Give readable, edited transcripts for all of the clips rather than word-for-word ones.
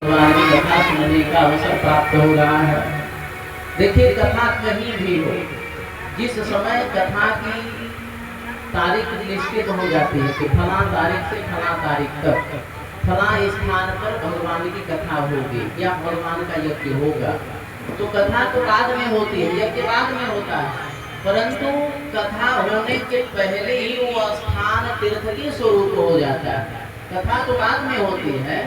भगवान की कथा सुनने का अवसर प्राप्त हो रहा है। देखिए, कथा कहीं भी हो, जिस समय कथा की तारीख निश्चित हो जाती है कि फला तारीख से फला तारीख तक फला स्थान पर भगवान की कथा होगी या भगवान का यज्ञ होगा, तो कथा तो बाद में होती है, यज्ञ बाद में होता है। परंतु कथा होने के पहले ही वो स्थान तीर्थ के स्वरूप हो जाता है। कथा तो बाद में होती है,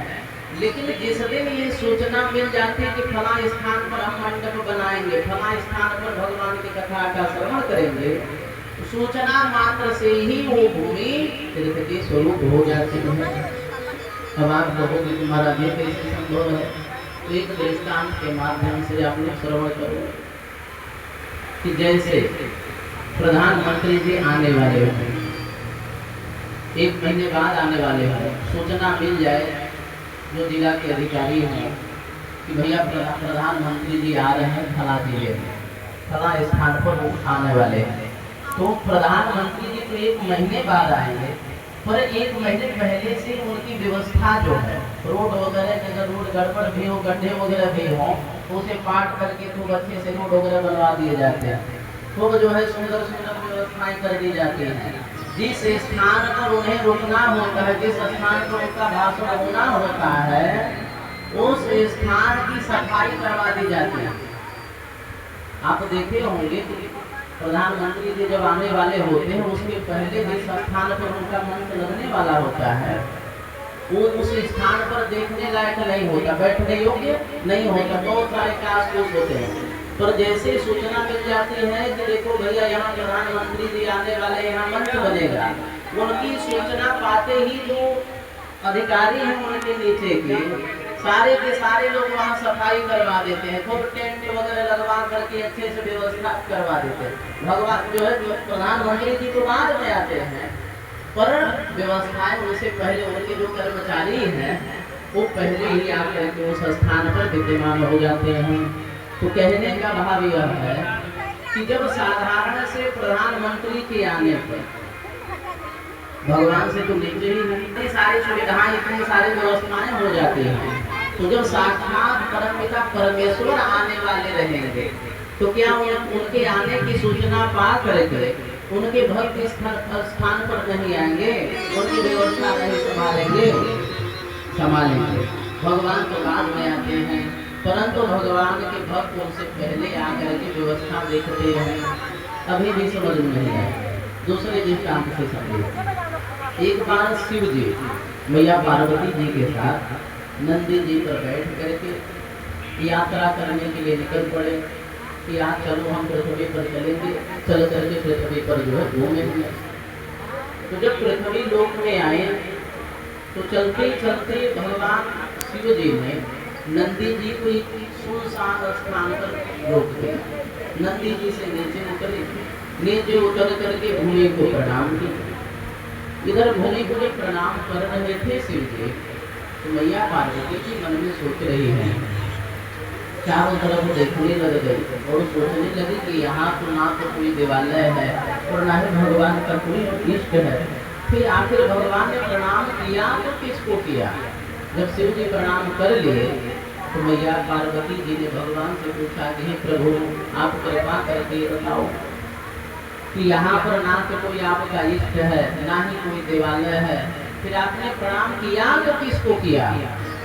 लेकिन जिस दिन ये सूचना मिल जाती है कि फला स्थान पर हम मंडप बनाएंगे, फला स्थान पर भगवान की कथा का श्रवण करेंगे, तो सूचना मात्र से ही वो भूमि तीर्थ के स्वरूप हो जाती है। अब आप कहोगे कि महाराज ये कैसे संभव है? तो एक दृष्टांत के माध्यम से आप लोग श्रवण करो कि जैसे प्रधानमंत्री जी आने वाले हैं, 1 महीने बाद आने वाले हैं, सूचना मिल जाए जो जिला के अधिकारी हैं कि भैया प्रधानमंत्री जी आ रहे हैं फला जिले में, फला स्थान पर वो आने वाले हैं, तो प्रधानमंत्री जी तो 1 महीने बाद आएंगे, पर 1 महीने पहले से उनकी व्यवस्था जो है, रोड वगैरह, अगर रोड गड़बड़ भी हो, गड्ढे वगैरह भी हो, तो उसे पाट करके खूब अच्छे से रोड वगैरह बनवा दिए जाते हैं, तो जो है सुंदर सुंदर व्यवस्थाएं कर दी जाती हैं। जिस स्थान पर उन्हें रुकना होता है, जिस स्थान पर उनका भाषण होना होता है, उस स्थान की सफाई करवा दी जाती है। आप देखे होंगे कि प्रधानमंत्री जी जब आने वाले होते हैं, उसके पहले जिस स्थान पर उनका मंच लगने वाला होता है, वो उस स्थान पर देखने लायक नहीं होता, बैठने योग्य नहीं होता, बहुत सारे कास्ट होते हैं। पर जैसे सूचना मिल जाती है कि देखो भैया यहाँ प्रधानमंत्री जी आने वाले, यहाँ मंच बनेगा, उनकी सूचना पाते ही जो अधिकारी हैं उनके नीचे के सारे लोग वहाँ सफाई करवा देते हैं, खूब टेंट वगैरह लगवा करके अच्छे से व्यवस्था करवा देते हैं। भगवान जो है प्रधानमंत्री जी तो बाद में आते हैं, पर व्यवस्थाएं उनसे पहले उनके जो कर्मचारी हैं वो पहले ही आकर के उस स्थान पर विद्यमान हो जाते हैं। तो कहने का भाव यह है कि जब साधारण से प्रधानमंत्री के आने पर भगवान से तो नीचे ही इतनी सारी सुविधाएं, इतनी सारी व्यवस्थाएं हो जाती हैं, तो जब साक्षात परमपिता परमेश्वर आने वाले रहेंगे, तो क्या उनके आने की सूचना पा करके उनके भक्त स्थान पर नहीं आएंगे, उनकी व्यवस्था नहीं संभालेंगे। भगवान तो बाद में आते हैं, परंतु भगवान के भक्त उनसे पहले आकर के व्यवस्था देखते हैं। अभी भी समझ में नहीं आया। दूसरे दृष्टांत से समझिए। एक बार शिव जी मैया पार्वती जी के साथ नंदी जी पर बैठ करके यात्रा करने के लिए निकल पड़े कि आज चलो हम पृथ्वी पर चलेंगे, चल करके पृथ्वी पर जो है घूमेंगे। तो जब पृथ्वी लोक में आए तो चलते चलते भगवान शिव जी ने नंदी जी को एक सुनसान स्थान पर रोक दिया। नंदी जी से नीचे उतरे, नीचे उतर करके भूमि को प्रणाम किया। इधर भूमि को जब प्रणाम कर रहे थे शिव जी, तो मैया पार्वती जी मन में सोच रही है, चारों तरफ देखने लग गई और सोचने लगी कि यहाँ तो ना तो कोई देवालय है और ना ही भगवान का कोई इष्ट है। फिर आखिर भगवान ने प्रणाम किया तो किसको किया? जब शिव जी प्रणाम कर लिए तो मैया पार्वती जी ने भगवान से पूछा कि हे प्रभु, आप कृपा करके बताओ कि यहाँ पर ना तो कोई आपका इष्ट है, ना ही कोई देवालय है, फिर आपने प्रणाम किया तो किसको किया?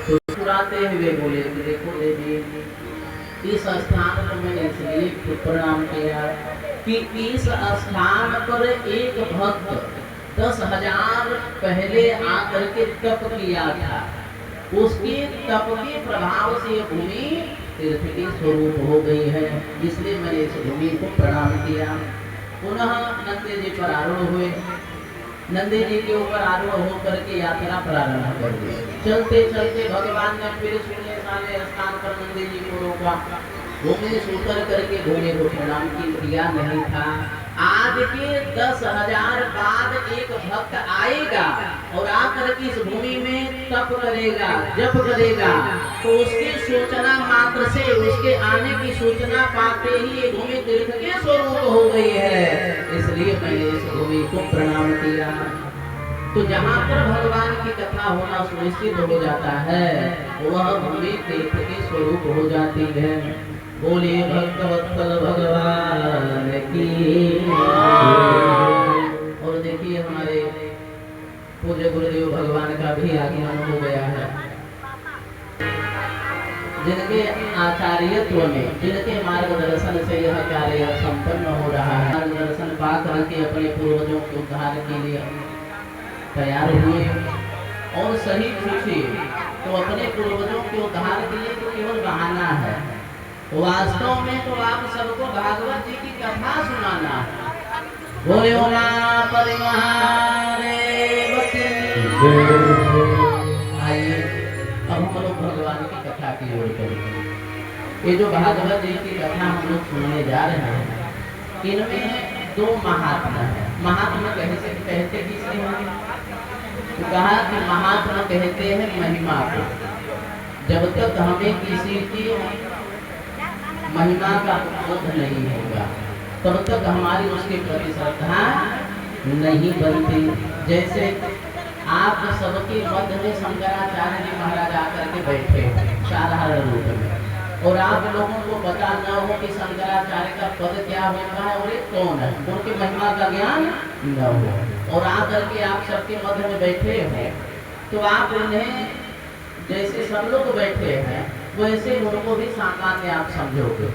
तो मुस्कुराते हुए बोले कि देखो देवी, इस स्थान पर मैंने इसलिए प्रणाम किया कि इस स्थान पर एक भक्त 10,000 पहले आकर के तप किया था, उसके तप के प्रभाव से भूमि तीर्थ की स्वरूप हो गई है, इसलिए मैंने इस भूमि को प्रणाम किया। पुनः नंदी जी पर आरूढ़ हुए, नंदी जी के ऊपर आरूढ़ होकर के यात्रा प्रारंभ कर दी। चलते चलते भगवान ने फिर शून्य साले स्थान पर नंदी जी को रोका, भूमि से उतर करके भूमि को प्रणाम किया नहीं था। आज के 10,000 बाद एक भक्त आएगा और आकर के इस भूमि में तप करेगा, जप करेगा, तो उसकी सूचना मात्र से, उसके आने की सूचना पाते ही ये भूमि तीर्थ के स्वरूप हो गई है, इसलिए मैंने इस भूमि को प्रणाम किया। तो जहाँ पर भगवान की कथा होना सुनिश्चित हो जाता है वह भूमि तीर्थ के स्वरूप हो जाती है। बोले भक्तवत्सल भगवान की। और देखिए हमारे पूज्य गुरुदेव भगवान का भी आगमन हो गया है, जिनके आचार्यत्व में, जिनके मार्गदर्शन से यह कार्य संपन्न हो रहा है। मार्गदर्शन पा करके अपने पूर्वजों के उद्धार के लिए तैयार हुए और सही पूछिए तो अपने पूर्वजों के उद्धार के लिए तो केवल बहाना है, वास्तव में तो आप सबको भागवत जी की कथा सुनाना है। बोले ओला आइए अब हम लोग भगवान की कथा की ओर करेंगे। ये जो भागवत जी की कथा हम लोग सुनने जा रहे हैं, इनमें दो महात्मा है। महात्मा कहते किससे हैं? तो कहा कि महात्मा कहते हैं महिमा को। जब तक हमें किसी की महिमा का बोध नहीं होगा तब तक हमारी उसके प्रति श्रद्धा नहीं बनती। जैसे आप सबके मध्य में शंकराचार्य जी महाराज आकर के बैठे साधारण रूप में, और आप लोगों को पता न हो कि शंकराचार्य का पद क्या होता है और ये कौन है, उनकी महिमा का ज्ञान न हो, और आकर के आप सबके मध्य में बैठे हो तो आप उन्हें जैसे सब लोग बैठे हैं वैसे उनको भी सामान्य आप समझोगे।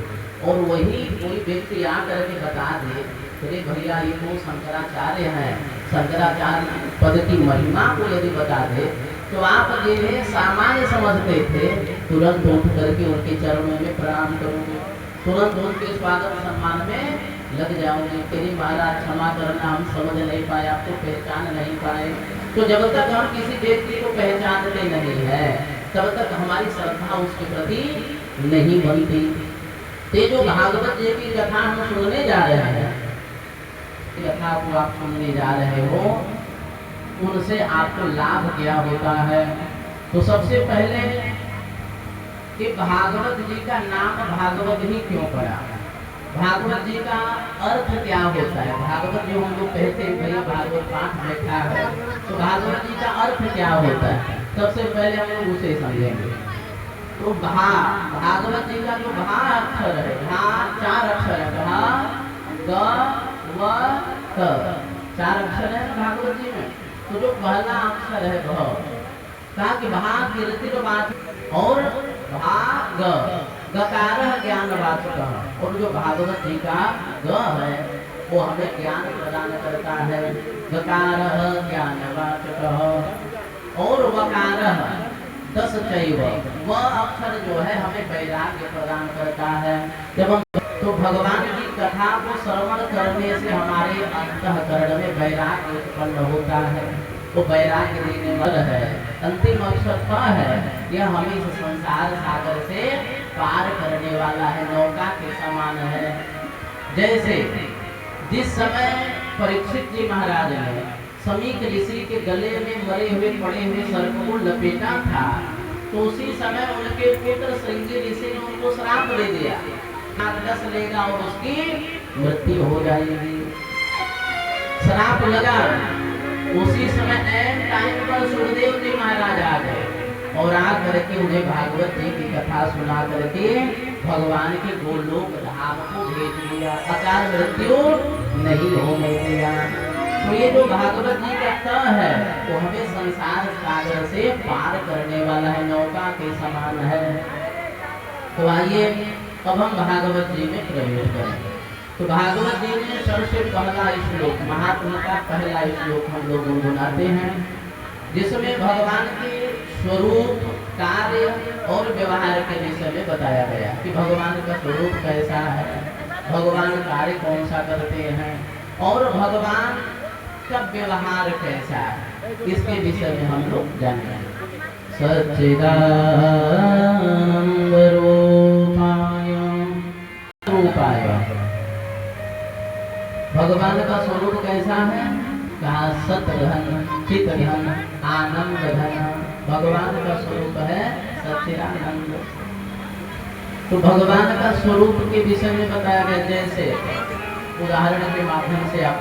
और वही कोई व्यक्ति आकर के बता दे अरे भैया ये तो शंकराचार्य हैं, शंकराचार्य पद की महिमा को यदि बता दे तो आप जिन्हें सामान्य समझते थे तुरंत उठ करके उनके चरणों में प्रणाम करोगे, तुरंत उनके स्वागत सम्मान में लग जाओगे। तेरी महाराज क्षमा करना, हम समझ नहीं पाए, आपको पहचान नहीं पाए। तो जब तक हम किसी व्यक्ति को पहचानते नहीं है तब तक हमारी श्रद्धा उसके प्रति नहीं बनती। ये जो भागवत जी की कथा हम सुनने जा रहे हैं, कथा को आप सुनने जा रहे हो, उनसे आपको लाभ क्या होता है? तो सबसे पहले कि भागवत जी का नाम भागवत ही क्यों पड़ा, भागवत जी का अर्थ क्या होता है। भागवत जो हम लोग कहते हैं भैया भागवत पाठ बैठा है, तो भागवत जी का अर्थ क्या होता है सबसे पहले हम लोग उसे समझेंगे। तो भागवत जी का जो भा अक्षर है, भा चार अक्षर है, भा ग व क, चार अक्षर है भागवत जी में। तो जो पहला अक्षर है भ, कहा कि भा कीर्तिर्वाचक और भाग गकार ज्ञानवाचक, और जो भागवत जी का ग है वो हमें ज्ञान प्रदान करता है। गकार ज्ञानवाचक और वकार 10 चैव, वह अक्षर जो है हमें वैराग्य प्रदान करता है। जब हम तो भगवान की कथा को श्रवण करने से हमारे अंतःकरण में वैराग्य उत्पन्न होता है। वो वैराग्य देने वाला है, अंतिम अक्षर प है, यह हमें इस संसार सागर से पार करने वाला है, नौका के समान है। जैसे जिस समय परीक्षित जी महाराज ने समीक ऋषि के गले में मरे हुए पड़े हुए सर्प को लपेटा था, तो उसी समय उनके पुत्र श्रृंगी ऋषि ने उनको श्राप दे दिया, नागदस लेगा और उसकी मृत्यु हो जाएगी। श्राप लगा, उसी समय एन टाइम पर सुखदेव जी महाराज आ गए और आ करके उन्हें भागवत जी की कथा सुना करके भगवान के गोलोक धाम को भेज दिया, अकाल मृत्यु नहीं होने दिया। तो ये जो भागवत जी का त है वो हमें संसार सागर से पार करने वाला है, नौका के समान है। तो आइए अब हम भागवत जी में प्रवेश करेंगे। तो भागवत जी में सबसे पहला श्लोक, महात्मा का पहला श्लोक हम लोग गुनगुनाते हैं, जिसमें भगवान के स्वरूप, कार्य और व्यवहार के विषय में बताया गया कि भगवान का स्वरूप कैसा है, भगवान कार्य कौन सा करते हैं और भगवान का व्यवहार कैसा है, इसके विषय में हम लोग जानेंगे। सच्चिदानंद रूपाय, भगवान का स्वरूप कैसा है? कहा सतधन चितधन आनंद धन, भगवान का स्वरूप है सच्चिदानंद। तो भगवान का स्वरूप के विषय में बताया गया, जैसे उदाहरण के माध्यम से आप